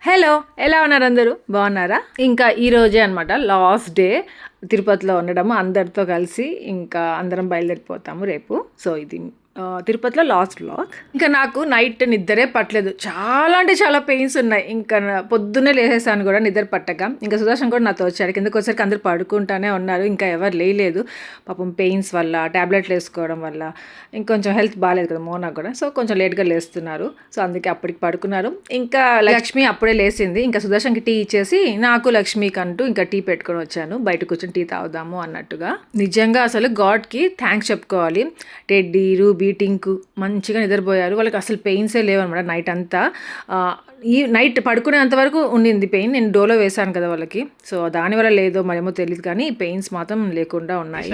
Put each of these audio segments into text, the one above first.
Hello, ఎలా ఉన్నారు అందరూ? బాగున్నారా? ఇంకా ఈరోజే అనమాట లాస్ట్ డే తిరుపతిలో ఉండడము అందరితో కలిసి. ఇంకా అందరం బయలుదేరిపోతాము రేపు. సో ఇది తిరుపతిలో లాస్ట్ వ్లాగ్. ఇంకా నాకు నైట్ నిద్రే పట్టలేదు, చాలా అంటే చాలా పెయిన్స్ ఉన్నాయి. ఇంకా పొద్దున్నే లేసేసాను కూడా నిద్ర పట్టక. ఇంకా సుదర్శన్ కూడా నాతో వచ్చాడు. కిందకి వచ్చేసరికి అందరు పడుకుంటానే ఉన్నారు, ఇంకా ఎవరు లేలేదు. పాపం పెయిన్స్ వల్ల ట్యాబ్లెట్లు వేసుకోవడం వల్ల ఇంకొంచెం హెల్త్ బాగాలేదు కదా మోనా కూడా. సో కొంచెం లేట్గా లేస్తున్నారు. సో అందుకే అప్పటికి పడుకున్నారు. ఇంకా లక్ష్మి అప్పుడే లేసింది. ఇంకా సుదర్శన్కి టీ ఇచ్చేసి నాకు లక్ష్మికి అంటూ ఇంకా టీ పెట్టుకొని వచ్చాను. బయట కూర్చొని టీ తాగుదాము అన్నట్టుగా. నిజంగా అసలు గాడ్కి థ్యాంక్స్ చెప్పుకోవాలి. టెడ్డీ, రూబీ, టింకు మంచిగా నిద్రపోయారు. వాళ్ళకి అసలు పెయిన్సే లేవన్నమాట నైట్ అంతా. ఈ నైట్ పడుకునేంత వరకు ఉండింది పెయిన్. నేను డోలో వేశాను కదా వాళ్ళకి, సో దానివల్ల లేదో మరేమో తెలియదు, కానీ పెయిన్స్ మాత్రం లేకుండా ఉన్నాయి.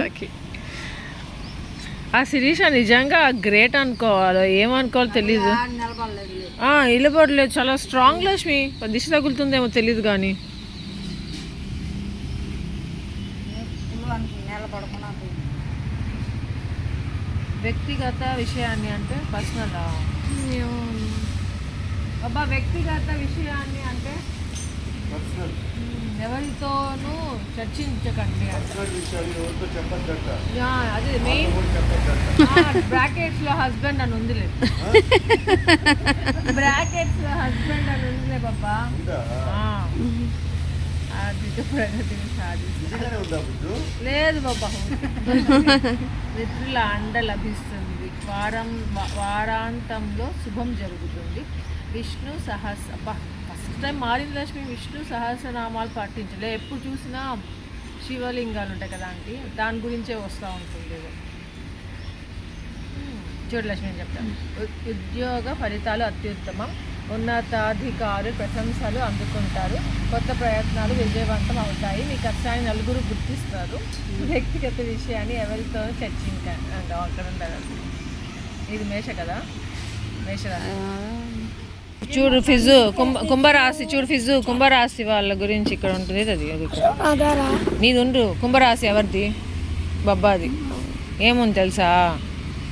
ఆ శిరీష నిజంగా గ్రేట్ అనుకోవాలి, ఏమనుకోవాలో తెలీదు. నిలబడలేదు, చాలా స్ట్రాంగ్ లక్ష్మి. దిశ తగులుతుందేమో తెలియదు కానీ వ్యక్తిగత విషయాన్ని అంటే పర్సనల్ అబ్బా, వ్యక్తిగత విషయాన్ని అంటే ఎవరితోనూ చర్చించకండి. అదే మెయిన్ బ్రాకెట్స్ లో హస్బెండ్ అని ఉందిలే, బ్రాకెట్స్ లో హస్బెండ్ అని ఉందిలే బాబా. ప్రగతిని లేదు బాబా. మిత్రుల అండ లభిస్తుంది, వారాంతంలో శుభం జరుగుతుంది. విష్ణు ఫస్ట్ టైం మారింది లక్ష్మి. విష్ణు సహస్రనామాలు పాటించలే, ఎప్పుడు చూసినా శివలింగాలు ఉంటాయి కదా ఆంటీ, దాని గురించే వస్తూ ఉంటుంది. చూడు లక్ష్మి అని చెప్తాను. ఉద్యోగ ఫలితాలు అత్యుత్తమం, ఉన్నతాధికారులు ప్రశంసలు అందుకుంటారు, కొత్త ప్రయత్నాలు విజయవంతం అవుతాయి, మీ కష్టాన్ని నలుగురు గుర్తిస్తారు, వ్యక్తిగత విషయాన్ని ఎవరితో చర్చించండి. అక్కడ ఉంటారు. ఇది మేష కదా, మేషరాశి. చూడు ఫిజు కుంభరాశి, చూడు ఫిజు కుంభరాశి వాళ్ళ గురించి ఇక్కడ ఉంటుంది. అది నీది ఉండు. కుంభరాశి ఎవరిది? బబ్బాది. ఏముంది తెలుసా?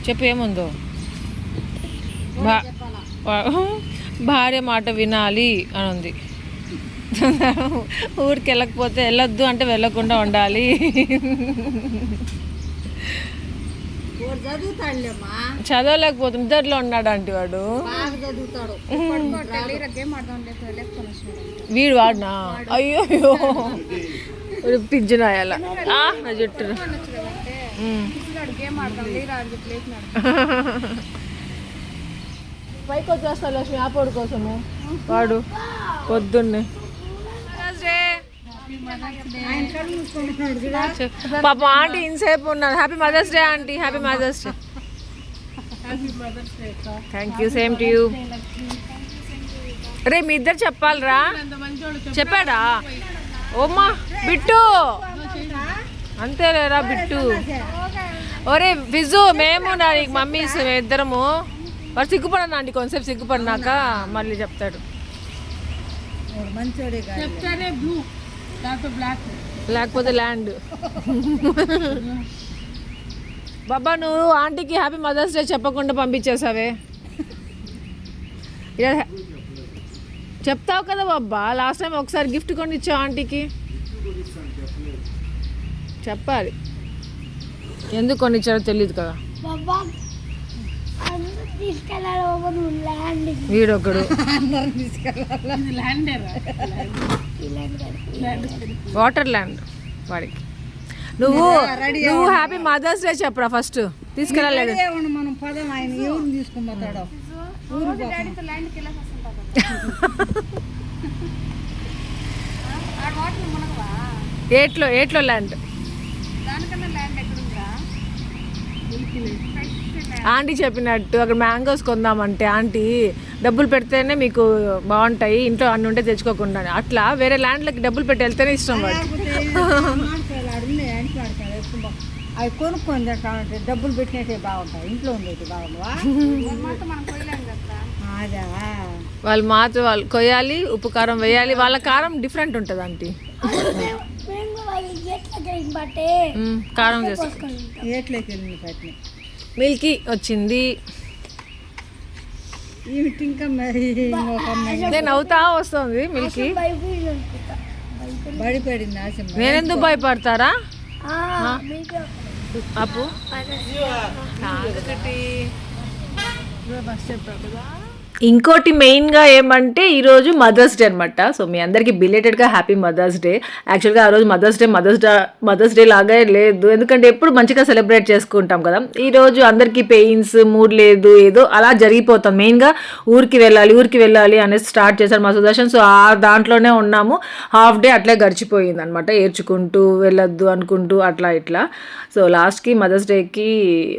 చెప్పు ఏముందో. భార్య మాట వినాలి అని ఉంది. ఊరికి వెళ్ళకపోతే వెళ్ళొద్దు అంటే వెళ్ళకుండా ఉండాలి. చదవలేకపోతే నిద్రలో ఉన్నాడు అంటే వాడు. వీడు వాడినా? అయ్యో పిజ్జునాయాల నా జుట్టు. పైకి వచ్చేస్తాడు లక్ష్మి ఆపోడు కోసము వాడు పొద్దున్నే. పాప ఆంటీ ఇంతసేపు ఉన్నాను. Happy mother's day aunty, happy mother's day. Thank you, same to you. రే మీ ఇద్దరు చెప్పాలరా, చెప్పాడా? ఓమ్మా బిట్టు, అంతేలేరా బిట్టు. ఒరే ఫిజు, మేము నీకు మమ్మీస్ ఇద్దరము. వాడు సిగ్గుపడనా అండి, కొంతసేపు సిగ్గుపడినాక మళ్ళీ చెప్తాడు. లేకపోతే ల్యాండ్. బాబా నువ్వు ఆంటీకి హ్యాపీ మదర్స్ డే చెప్పకుండా పంపించేసావే. చెప్తావు కదా బాబా, లాస్ట్ టైం ఒకసారి గిఫ్ట్ కొని ఇచ్చావు ఆంటీకి. చెప్పాలి, ఎందుకు కొని ఇచ్చారో తెలియదు కదా. వీడొకడు వాటర్ ల్యాండ్ వాడికి. నువ్వు హ్యాపీ మదర్స్ డే చెప్పరా ఫస్ట్. తీసుకెళ్ళలేదు ఏట్లో ల్యాండ్. ఆంటీ చెప్పినట్టు అక్కడ మ్యాంగోస్ కొందామంటే ఆంటీ డబ్బులు పెడితేనే మీకు బాగుంటాయి, ఇంట్లో అన్ని ఉంటే తెచ్చుకోకుండా. అట్లా వేరే ల్యాండ్లకి డబ్బులు పెట్టి వెళ్తేనే ఇష్టం వాడు. అవి కొనుక్కొని తింటామంటే డబ్బులు పెట్టినట్టే బాగుంటాయి, ఇంట్లో ఉండేది బాగుండవా? వాళ్ళు మాత్రం వాళ్ళు కొయ్యాలి, ఉప్పు కారం వేయాలి. వాళ్ళ కారం డిఫరెంట్ ఉంటుంది ఆంటీ. కారం చేసుకో. ఎట్లకి మిల్కీ వచ్చింది. ఏమిటి ఇంకా మరి ఒక అమ్మాయి నేను నవ్వుతా వస్తుంది మిల్కీ. భయపడింది ఆశ. నేనెందుకు భయపడతారా అప్పు? ఇంకోటి మెయిన్గా ఏమంటే ఈరోజు మదర్స్ డే అనమాట. సో మీ అందరికీ బిలేటెడ్గా హ్యాపీ మదర్స్ డే. యాక్చువల్గా ఆ రోజు మదర్స్ డే లాగా లేదు, ఎందుకంటే ఎప్పుడు మంచిగా సెలబ్రేట్ చేసుకుంటాం కదా. ఈరోజు అందరికీ పెయిన్స్, మూడ్ లేదు, ఏదో అలా జరిగిపోతాం. మెయిన్గా ఊరికి వెళ్ళాలి అనేసి స్టార్ట్ చేశారు మా సుదర్శన్. సో ఆ దాంట్లోనే ఉన్నాము. హాఫ్ డే అట్లే గడిచిపోయింది అనమాట, ఏడ్చుకుంటూ వెళ్ళొద్దు అనుకుంటూ అట్లా ఇట్లా. సో లాస్ట్కి మదర్స్ డేకి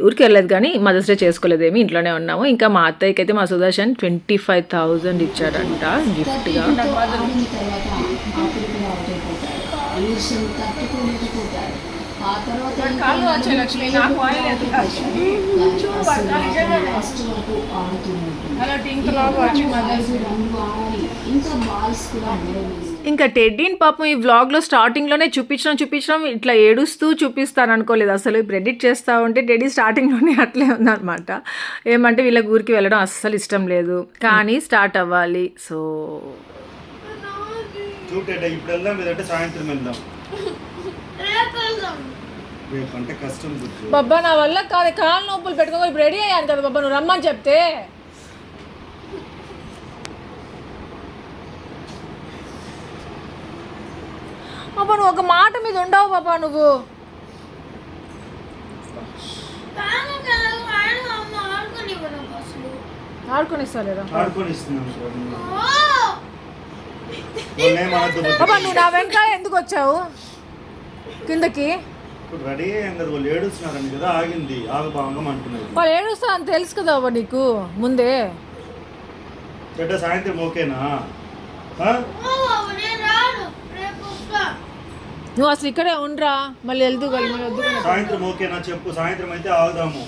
ఊరికి వెళ్ళలేదు, కానీ మదర్స్ డే చేసుకోలేదేమి, ఇంట్లోనే ఉన్నాము. ఇంకా మా అత్తయ్యకి అయితే మా సుదర్శన్ 25,000 ఇచ్చాడంట గిఫ్ట్గా. ఇంకా టెడ్డీని పాపం ఈ వ్లాగ్లో స్టార్టింగ్లోనే చూపించడం ఇట్లా ఏడుస్తూ చూపిస్తాను అనుకోలేదు అసలు. ఇప్పుడు ఎడిట్ చేస్తూ ఉంటే టెడ్డీ స్టార్టింగ్లోనే అట్లే ఉందన్నమాట. ఏమంటే వీళ్ళకి ఊరికి వెళ్ళడం అస్సలు ఇష్టం లేదు, కానీ స్టార్ట్ అవ్వాలి. సో ఇప్పుడు వెళ్దాం, లేదంటే సాయంత్రం వెళ్దాం. రేపంటే కష్టం బాబా, నా వల్ల కాదు, కాళ్ళు నొప్పులు పెట్టుకో. ఇప్పుడు రెడీ అయ్యాను కదా బాబా, నువ్వు రమ్మని చెప్తే. బాబా నువ్వు ఒక మాట మీద ఉండవు బాబా, నువ్వు ఆడుకొనిస్తాలేదా బాబా? నువ్వు నా వెనకాల ఎందుకు వచ్చావు కిందకి? రెడీ అయ్యాం కదా, వాళ్ళు ఏడుస్తున్నారని కదా ఆగింది. ఆగబాగం అంటున్నారు. వాళ్ళు ఏడుస్తా అని తెలుసు కదా బాబా నీకు ముందే. సాయంత్రం ఓకేనా? నువ్వు అసలు ఇక్కడే ఉండరా, మళ్ళీ వెళ్తూ సాయంత్రం ఓకేనా చెప్పు. సాయంత్రం అయితే ఆగుదాము.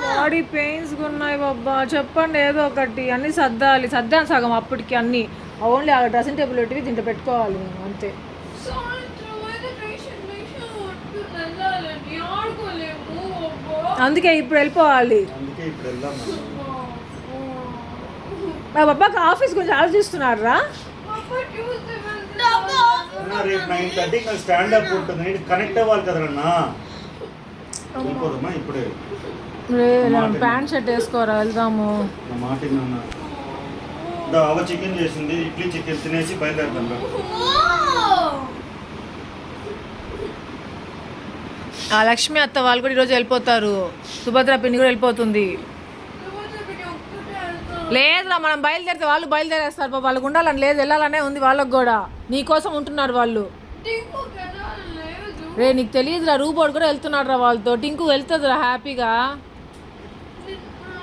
బాడీ పెయిన్స్ ఉన్నాయి బాబా, చెప్పండి ఏదో ఒకటి. అన్నీ సర్దాను సగం అప్పటికి అన్నీ. ఓన్లీ ఆ డ్రెస్సింగ్ టేబుల్ పెట్టి దీంట్లో పెట్టుకోవాలి మేము, అంతే. అందుకే ఇప్పుడు వెళ్ళిపోవాలి. మా బాబాకి ఆఫీస్ గురించి ఆలోచిస్తున్నారా? రేపు 9:30 స్టాండప్ ఉంటుంది, కనెక్ట్ అవ్వాలి కదన్నా. ఇప్పుడే ప్యాంట్ షర్ట్ వేసుకోరా, వెళ్దాము. అవ చికెన్ చేసింది, ఇడ్లీ చికెన్ తినేసి బయలుదేరుతాం. ఆ లక్ష్మి అత్త వాళ్ళు కూడా ఈరోజు వెళ్ళిపోతారు. సుభద్ర పిన్ని కూడా వెళ్ళిపోతుంది. లేదురా, మనం బయలుదేరితే వాళ్ళు బయలుదేరేస్తారు బాబు. వాళ్ళకు ఉండాలని లేదు, వెళ్ళాలనే ఉంది వాళ్ళకు కూడా. నీకోసం ఉంటున్నారు వాళ్ళు. రే నీకు తెలియదురా, రూబోర్డ్ కూడా వెళ్తున్నాడు రా వాళ్ళతో. టింకు వెళ్తుందిరా హ్యాపీగా.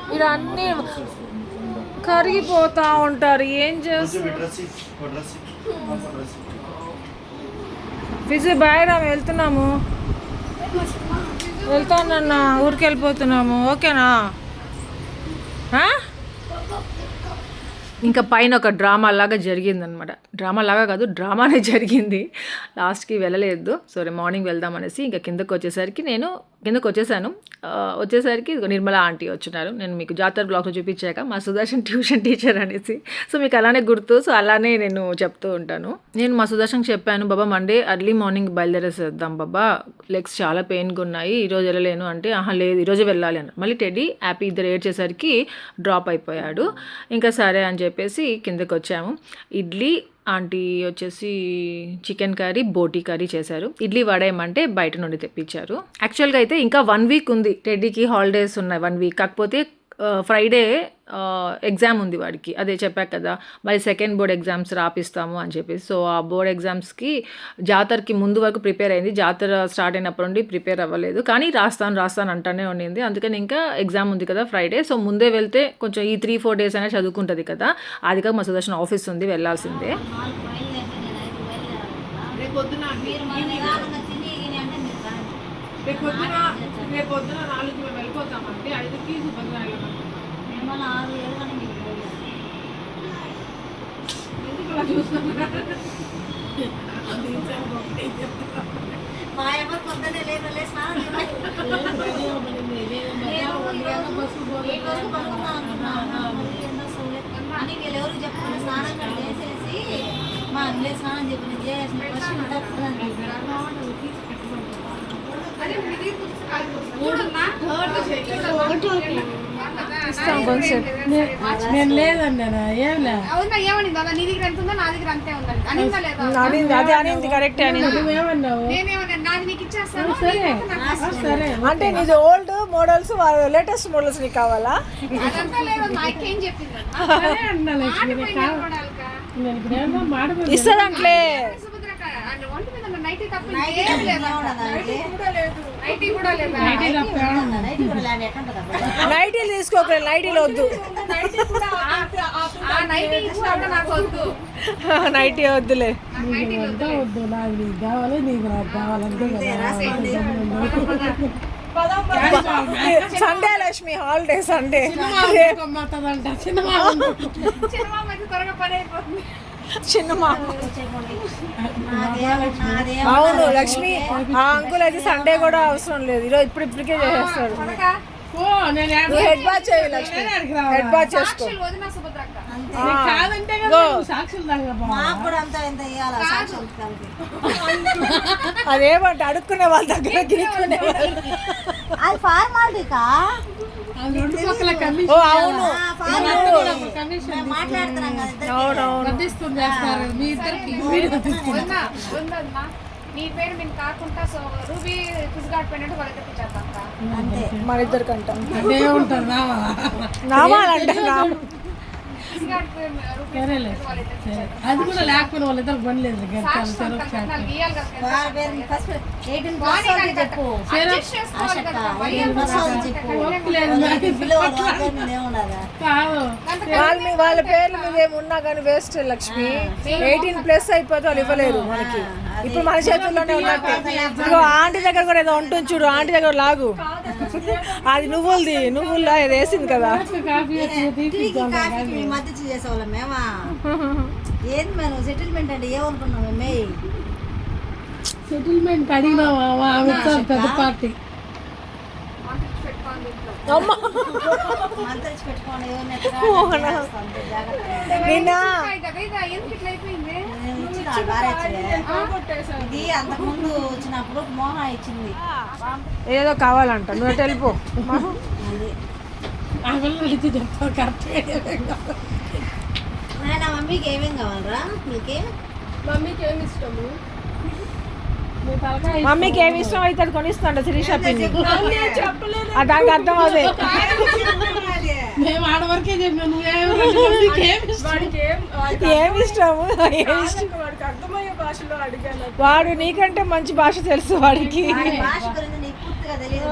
ఇక్కడ అన్నీ కరిగిపోతా ఉంటారు, ఏం చేస్తారు. ఫిజి బాయ్ రా, వెళ్తున్నాము. వెళ్తానన్నా, ఊరికి వెళ్ళిపోతున్నాము. ఓకేనా? ఇంకా పైన ఒక డ్రామా లాగా జరిగిందనమాట. డ్రామా లాగా కాదు, డ్రామానే జరిగింది. లాస్ట్కి వెళ్ళలేదు. సో రేపు మార్నింగ్ వెళ్దాం అనేసి ఇంకా కిందకు వచ్చేసాను. వచ్చేసరికి నిర్మలా ఆంటీ వచ్చినారు. నేను మీకు జాతర బ్లాగ్లో చూపించాక మా సుదర్శన్ ట్యూషన్ టీచర్ అనేసి. సో మీకు అలానే గుర్తు. సో అలానే నేను చెప్తూ ఉంటాను. నేను మా సుదర్శన్కి చెప్పాను, బాబా మండే ఎర్లీ మార్నింగ్ బయలుదేరేసేద్దాం బాబా, లెగ్స్ చాలా పెయిన్గా ఉన్నాయి, ఈరోజు వెళ్ళలేను అంటే, లేదు ఈరోజే వెళ్ళాలి అన్నారు. మళ్ళీ టెడ్డీ హ్యాపీ ఇద్దరు ఏడ్చేసరికి డ్రాప్ అయిపోయాడు. ఇంకా సరే అని చెప్పేసి కిందకి వచ్చాము. ఇడ్లీ ఆంటీ వచ్చేసి చికెన్ కర్రీ, బోటీ కర్రీ చేశారు. ఇడ్లీ వడ ఏమంటే బయట నుండి తెప్పించారు. యాక్చువల్గా అయితే ఇంకా 1 వీక్ ఉంది టెడ్డీకి, హాలిడేస్ ఉన్నాయి 1 వీక్. కాకపోతే ఫ్రైడే ఎగ్జామ్ ఉంది వాడికి, అదే చెప్పాక కదా. మరి సెకండ్ బోర్డ్ ఎగ్జామ్స్ రాపిస్తాము అని చెప్పేసి. సో ఆ బోర్డ్ ఎగ్జామ్స్కి జాతరకి ముందు వరకు ప్రిపేర్ అయింది. జాతర స్టార్ట్ అయినప్పటి నుండి ప్రిపేర్ అవ్వలేదు, కానీ రాస్తాను అంటానే ఉండింది. అందుకని ఇంకా ఎగ్జామ్ ఉంది కదా ఫ్రైడే. సో ముందే వెళ్తే కొంచెం ఈ 3-4 డేస్ అయినా చదువుకుంటుంది కదా. అది కాక మా సుదర్శన్ ఆఫీస్ ఉంది, వెళ్ళాల్సిందే. రేపొద్దున 4కి మేము వెళ్ళిపోతామంటే 5కి సుభద్ర ఎవరు చెప్పకుండా స్నానం చేసేసి మా అందులో స్నానం చెప్పిన నేను లేదండి ఏం లేదు అవునా ఏమనింది అలా నీ దగ్గర ఎంత ఉందో నా దగ్గర అంతే ఉందండి అనిందా లేదా అనింది అదే అనింది కరెక్ట్ అనింది నువ్వేమన్నావు నేనేమన్నా నాది నీకు ఇచ్చేస్తాను సరే అంటే నీది ఓల్డ్ మోడల్స్ లేటెస్ట్ మోడల్స్ నీకు కావాలా అదంతా లేదు నాకేం చెప్పింది సరే అన్నా లక్ష్మి నీకు కావాలి. నేను ఇప్పుడు ఏమన్నా మాడబోయి ఇస్తుందంట్లే సుభద్రక అంటే ఒంటి మీద నైటీ తప్ప ఏం లేదు నైటీ కూడా లేదు నైటీలు తీసుకోక నైటీలు వద్దు ఆ నైటీ ఇచ్చినా కూడా నాకు వద్దు నైటీ వద్దులే నైటీ అంతా వద్దు నాకు నీకు కావాలి నీకు నాకు కావాలంటే సండే లక్ష్మి హాలిడే సండే మాట్లాడంట సినిమా సినిమా అయితే త్వరగా పని అయిపోతుంది చిన్న మామ అవును లక్ష్మి ఆ అంకుల్ అయితే సండే కూడా అవసరం లేదు ఈరోజు ఇప్పటికే చేసేస్తాడు ఓ నేను నువ్వు హెడ్ బాత్ చేయి లక్ష్మి హెడ్ బాత్ చేసుకో వదిన సుభద్రక్క కాదంటే కదా నువ్వు సాక్షులు దాకా మాకు కూడా అంతా ఎంత ఇవ్వాలి సాక్షులు కలిపి అదేమంటే అడుక్కునే వాళ్ళ దగ్గర గిరుక్కునే వాళ్ళు అది ఫార్మాలిటీకా రెండు పక్కల ఓ అవును కమిషన్ మాట్లాడుతున్నాం కదా ఇద్దరు. అవునవును రద్దిస్తుంది చేస్తారు మీ ఇద్దరికి ఉందమ్మా నీ పేరు నేను కాకుండా సో రూబీ ఫిజ్గాడ్ పోయినట్టు వాళ్ళకి తెప్పించేద్దాం అంతే మన ఇద్దరికంట అదే ఉంటారు రావాలా నామాలంటే ఫిజ్గాడ్ సరేలే సరే అది కూడా లేకపోయినా వాళ్ళిద్దరు బండి లేదు ఇయ్యాలి కదా వారి పేరు ఫస్ట్ 18 ప్లస్ వాళ్ళకి చెప్పు అడ్జస్ట్ చేసుకోవాలి కదా పదిహేను ప్లస్ వాళ్ళకి చెప్పు పిల్లవాడు వారి పేరు మీద ఏముండదా కాదు వాళ్ళ పేర్ల మీద ఏమున్నా కానీ వేస్ట్ లక్ష్మి 18+ అయిపోతే వాళ్ళు ఇవ్వలేరు మనకి ఇప్పుడు మన చేతుల్లోనే ఉన్నట్టు ఇదిగో ఆంటీ దగ్గర కూడా ఏదో ఉంటుంది చూడు ఆంటీ దగ్గర లాగు అది నువ్వుల్లా ఏదో వేసింది కదా కాఫీ టీకి కాఫీకి మీ మద్దతు చేసేవాళ్ళం మేమా ఏంది మేము సెటిల్మెంట్ అంటే ఏమనుకున్నాం మే సెటిల్మెంట్ అడిగినావా ఆమె ఇచ్చారు పెద్ద పార్టీ మంత్రించి పెట్టుకోండి నిన్న ఎందుకు ఇట్లా అయిపోయింది ఇది అంతకుముందు వచ్చినప్పుడు మోహ ఇచ్చింది ఏదో కావాలంట నువ్వు ఎటు వెళ్ళిపో ఆ పిల్లలు అడిగితే చెప్తావు కరెక్ట్గా నాయన మమ్మీకి ఏమేం కావాలరా మీకు మమ్మీకి ఏమి ఇష్టం అయితే అది కొనిస్తాంట శిరీష పిన్ని దానికి అర్థం అదే మేము ఆడవరకే చెప్పినా నువ్వేమి ఏమి ఇష్టము వాడు నీకంటే మంచి భాష తెలుసు వాడికి భాష గురించి నీకు పూర్తిగా తెలియదు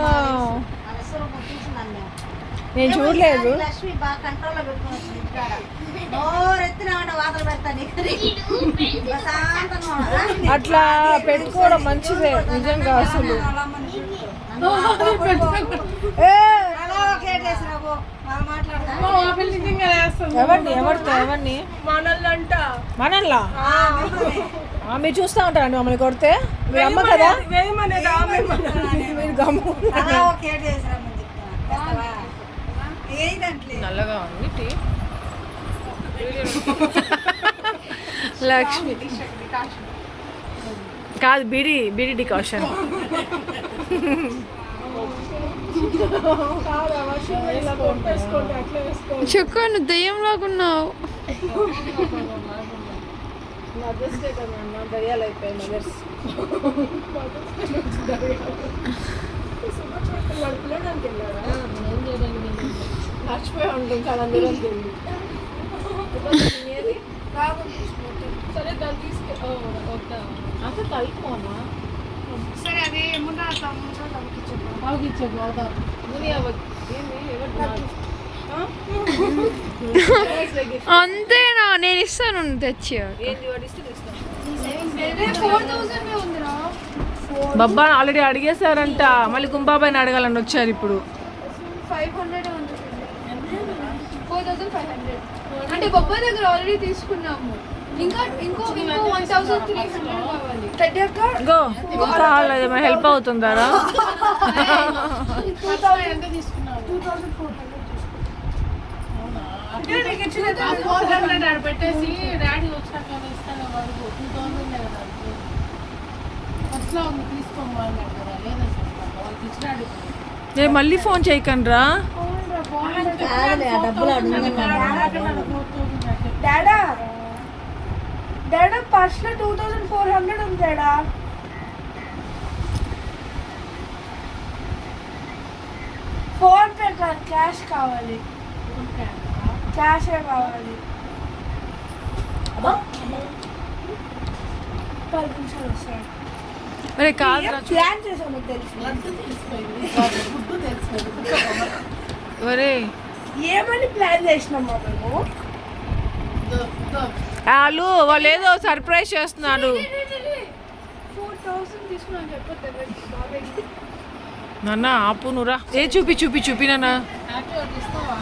నేను చూడలేదు లక్ష్మి బాగా కంట్రోల్లో పెట్టుకుని వచ్చింది ఇక్కడ నోరెత్తిన వాతలు పెడతా నీకు ప్రశాంతంగా ఉండదా? అట్లా పెట్టుకోవడం మంచిదే నిజంగా అసలు ఏ, అలా ఒక ఏట్ వేసినావు వాళ్ళు మాట్లాడతా ఎవరిని మనల్లా మీరు చూస్తూ ఉంటారండి మమ్మల్ని కొడితే మీరు అమ్మ కదా మీరు గమ్ము అలా ఒక ఏట్ వేసినామని చెప్తున్నా ఏంటంటే నల్లగా ఉంది టీ లక్ష్మి కాదు బీడి డికాషన్ చెక్కు నువ్వు దెయ్యంలాగున్నావు దర్యాలు అయిపోయాయి మదర్స్ మర్చిపోయి ఉంటుంది చాలా దూరం తింది సరే దాన్ని తీసుకు అంటే తలుపుకోమా సరే అది ముందు అంతేనా నేను ఇస్తాను తెచ్చి బబ్బా ఆల్రెడీ అడిగేశారంట మళ్ళీ కుంబాబాయిని అడగాలని వచ్చారు ఇప్పుడు 500 ఉంటుంది 4500 అంటే బొబ్బాయి దగ్గర ఆల్రెడీ తీసుకున్నాము. ఇంకా ఇంకో 1300 కావాలి. గో కావాలి హెల్ప్ అవుతుందారా? 400 పెట్టేసి డాడీ వచ్చాక ఇస్తాను వరకు 2000 ఫస్ట్లో తీసుకోమన్నాడు కదా, లేదని చెప్పాను వాళ్ళకి ఇచ్చినాడు. మళ్ళీ ఫోన్ చేయకండి రా. కాదులే, ఆ డబ్బులు డాడా పర్స్లో 2400 ఉంది డాడా. ఫోన్ పే కాదు, క్యాష్ కావాలి. క్యాషే కావాలి. 10 నిమిషాలు వస్తాయి. అరే కాదు ప్లాన్ చేసాము తెలుసు. ఫుడ్ తెలిసిపోయింది. ఒరే ఏమని ప్లాన్ చేసినామా మేము? వాళ్ళు ఏదో సర్ప్రైజ్ చేస్తున్నారు. 4000 తీసుకున్నాను చెప్పొద్దు బాబాయ్కి. నాన్న ఆపు నువ్వురా. చూపి నాన్న. హ్యాపీ ఒకటి ఇస్తావా?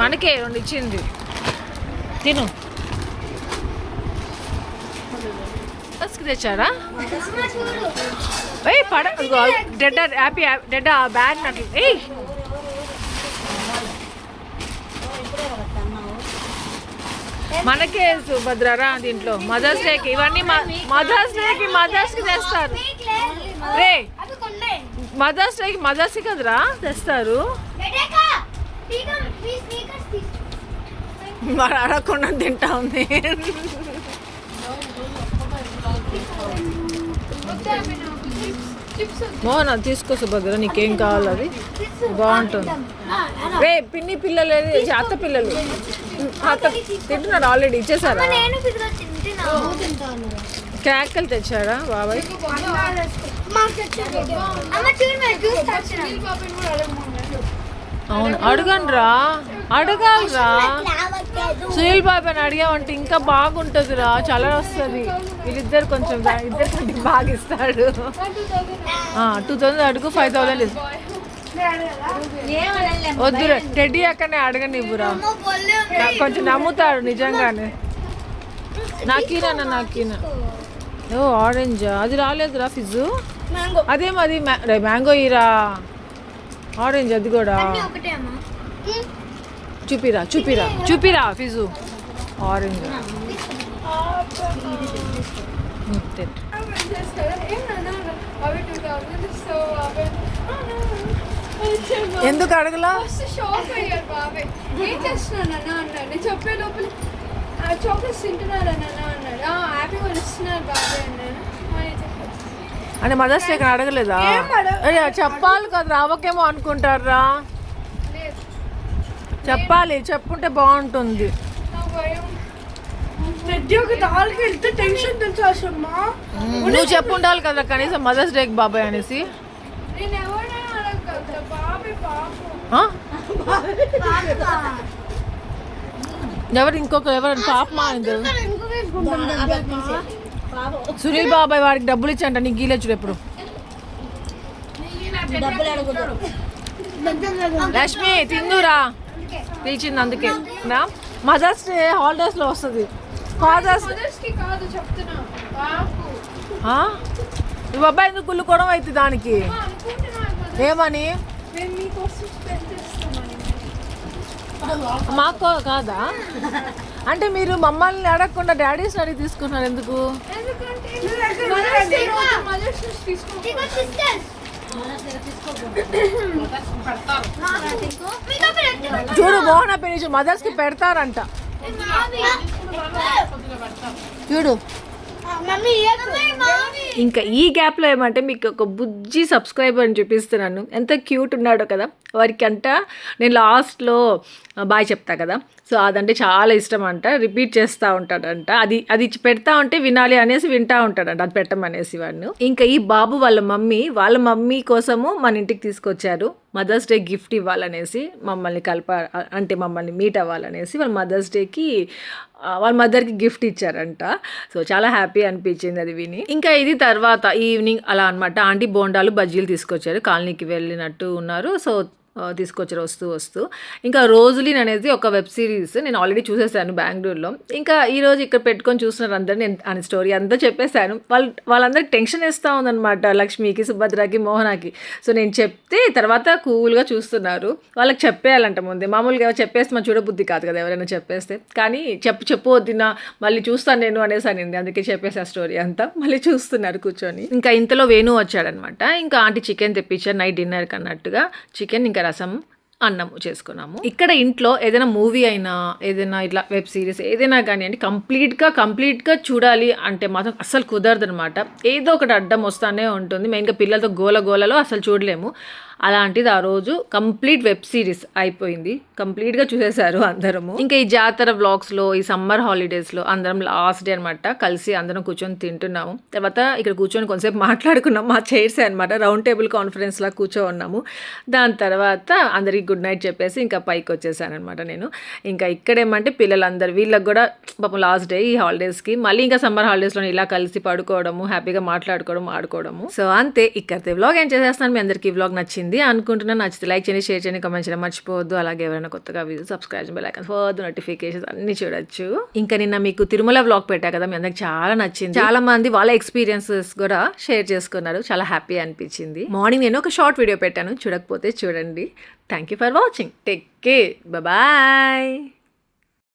మనకే 2 ఇచ్చింది తిను. తెచ్చారా? పడ డెడ్ హ్యాపీ డెడ్ బ్యాగ్ నట్లు. మనకే సుభద్రరా దీంట్లో మదర్స్ డేకి ఇవన్నీ మదర్స్కి తెస్తారు. రే మదర్స్ డేకి మదర్స్కి కదరా తెస్తారు. మరి అడగకుండా తింటా ఉంది. మోహన్ అది తీసుకో సుభద్ర, నీకేం కావాలి అది బాగుంటుంది. రే పిన్ని పిల్లలు అత్త పిల్లలు తింటున్నారు ఆల్రెడీ ఇచ్చేసారా? క్యాకలు తెచ్చారా బాబాయ్? అవును అడగండి రా, అడగాలిరా. సునీల్ బాబాని అడిగామంటే ఇంకా బాగుంటుంది రా, చాలా వస్తుంది. వీళ్ళిద్దరు కొంచెం ఇద్దరు బాగా ఇస్తాడు. 2000 అడుగు, 5000 వద్దురా. టెడ్డీ అక్కడనే అడగనివ్వురా, కొంచెం నమ్ముతాడు నిజంగానే. నాకీనా ఓ ఆరెంజా? అది రాలేదురా ఫిజు. అదేమది మ్యాంగో ఇరా. ఆరెంజ్ అది కూడా చూపిరా ఫిజు. ఆరెంజ్ ఎందుకు అడగలా? షాక్ అయ్యారు బాబాయ్. ఏం చేస్తున్నాను అన్నాడు. నేను చెప్పే లోపల చాక్లెట్స్ తింటున్నారన్న అన్నాడు. హ్యాపీ వాళ్ళు ఇస్తున్నారు బాబాయ్ అన్నాడు. అంటే మదర్స్ డే అడగలేదా? చెప్పాలి కదా, రావకేమో అనుకుంటారా. చెప్పాలి, చెప్పుంటే బాగుంటుంది. టెన్షన్ తెలుసు అసమ్మా. నువ్వు చెప్పు ఉండాలి కదా కనీసం మదర్స్ డేకి బాబాయ్ అనేసి. నేను ఎవరైనా అడగ బాబాయ్ పాపం. ఎవరు పాపమా? సునీల్ బాబాయ్ వాడికి డబ్బులు ఇచ్చంట, నీకు గీలేచుడు ఎప్పుడు. లక్ష్మి తిందురా పిలిచింది అందుకే. మదర్స్ డే హాలిడేస్ లో వస్తుంది. మదర్స్ కి కాదు చెప్తున్నా బాబు. నువ్వు అబ్బాయి ఎందుకు గుల్లుకోవడం అవుతుంది దానికి? ఏమని? మేము మీకోసం స్పెండ్ చేస్తామని. మాకు కాదా? అంటే మీరు మమ్మల్ని అడగకుండా డాడీస్ అడిగి తీసుకున్నారు ఎందుకు? చూడు మోహన పెళ్లి మదర్స్ కి పెడతారంట చూడు. ఇంకా ఈ గ్యాప్లో ఏమంటే మీకు ఒక బుజ్జి సబ్స్క్రైబర్ అని చూపిస్తున్నాను. ఎంత క్యూట్ ఉన్నాడో కదా. వారికి అంట నేను లాస్ట్లో బాయ్ చెప్తా కదా, సో అదంటే చాలా ఇష్టం అంట. రిపీట్ చేస్తూ ఉంటాడంట. అది పెడతా ఉంటే వినాలి అనేసి వింటూ ఉంటాడంట, అది పెట్టమనేసి వాడిని. ఇంకా ఈ బాబు వాళ్ళ మమ్మీ కోసము మన ఇంటికి తీసుకొచ్చారు. మదర్స్ డే గిఫ్ట్ ఇవ్వాలనేసి, మమ్మల్ని మీట్ అవ్వాలనేసి వాళ్ళ మదర్స్ డేకి వాళ్ళ మదర్కి గిఫ్ట్ ఇచ్చారంట. సో చాలా హ్యాపీ అనిపించింది అది విని. ఇంకా ఇది తర్వాత ఈవినింగ్ అలా అనమాట. ఆంటీ బోండాలు బజ్జీలు తీసుకొచ్చారు. కాలనీకి వెళ్ళినట్టు ఉన్నారు. సో తీసుకొచ్చారు వస్తూ ఇంకా రోజులిన్ అనేది ఒక వెబ్ సిరీస్ నేను ఆల్రెడీ చూసేసాను బెంగళూరులో. ఇంకా ఈరోజు ఇక్కడ పెట్టుకొని చూస్తున్నారు అందరు. నేను అని స్టోరీ అంతా చెప్పేశాను. వాళ్ళందరికి టెన్షన్ వేస్తూ ఉందన్నమాట, లక్ష్మికి, సుభద్రకి, మోహనాకి. సో నేను చెప్తే తర్వాత కూల్గా చూస్తున్నారు. వాళ్ళకి చెప్పేయాలంట ముందే. మామూలుగా చెప్పేస్తే మనం చూడబుద్ధి కాదు కదా ఎవరైనా చెప్పేస్తే. కానీ చెప్పు వద్దినా మళ్ళీ చూస్తాను నేను అనేసి అనింది. అందుకే చెప్పేసి ఆ స్టోరీ అంతా మళ్ళీ చూస్తున్నారు కూర్చొని. ఇంకా ఇంతలో వేణు వచ్చాడనమాట. ఇంకా ఆంటీ చికెన్ తెప్పించారు నైట్ డిన్నర్కి అన్నట్టుగా. చికెన్ ఇంకా రసం అన్నము చేసుకున్నాము. ఇక్కడ ఇంట్లో ఏదైనా మూవీ అయినా ఏదైనా ఇట్లా వెబ్ సిరీస్ ఏదైనా కానీ అండి కంప్లీట్గా చూడాలి అంటే మాత్రం అస్సలు కుదరదు అనమాట. ఏదో ఒకటి అడ్డం వస్తానే ఉంటుంది. మెయిన్గా పిల్లలతో గోలలో అసలు చూడలేము. అలాంటిది ఆ రోజు కంప్లీట్ వెబ్ సిరీస్ అయిపోయింది. కంప్లీట్గా చూసేశారు అందరము. ఇంకా ఈ జాతర వ్లాగ్స్లో ఈ సమ్మర్ హాలిడేస్లో అందరం లాస్ట్ డే అనమాట కలిసి అందరం కూర్చొని తింటున్నాము. తర్వాత ఇక్కడ కూర్చొని కొంతసేపు మాట్లాడుకున్నాము. మా చైర్స్ అనమాట రౌండ్ టేబుల్ కాన్ఫరెన్స్లా కూర్చోన్నాము. దాని తర్వాత అందరికి గుడ్ నైట్ చెప్పేసి ఇంకా పైకి వచ్చేసాను అనమాట నేను. ఇంకా ఇక్కడేమంటే పిల్లలందరూ వీళ్ళకి కూడా పాపం లాస్ట్ డే ఈ హాలిడేస్కి మళ్ళీ ఇంకా సమ్మర్ హాలిడేస్లో ఇలా కలిసి పడుకోవడము, హ్యాపీగా మాట్లాడుకోవడం, ఆడుకోవడము. సో అంతే ఇక్కడితే వ్లాగ్ ఏం చేసేస్తాను. మీ అందరికీ ఈ వ్లాగ్ నచ్చింది అనుకుంటున్నాను. నచ్చితే లైక్ చేయండి, షేర్ చేయండి, కామెంట్ చేయడం మర్చిపోవద్దు. అలాగే ఎవరైనా కొత్తగా video subscribe bell icon further notifications అన్ని చూడొచ్చు. ఇంకా నిన్న మీకు తిరుమల వ్లాగ్ పెట్టా కదా, మీ అందరికి చాలా నచ్చింది. చాలా మంది వాళ్ళ ఎక్స్పీరియన్సెస్ కూడా షేర్ చేసుకున్నారు. చాలా హ్యాపీ అనిపించింది. మార్నింగ్ నేను ఒక షార్ట్ వీడియో పెట్టాను, చూడకపోతే చూడండి. Thank you for watching. Take care. Bye.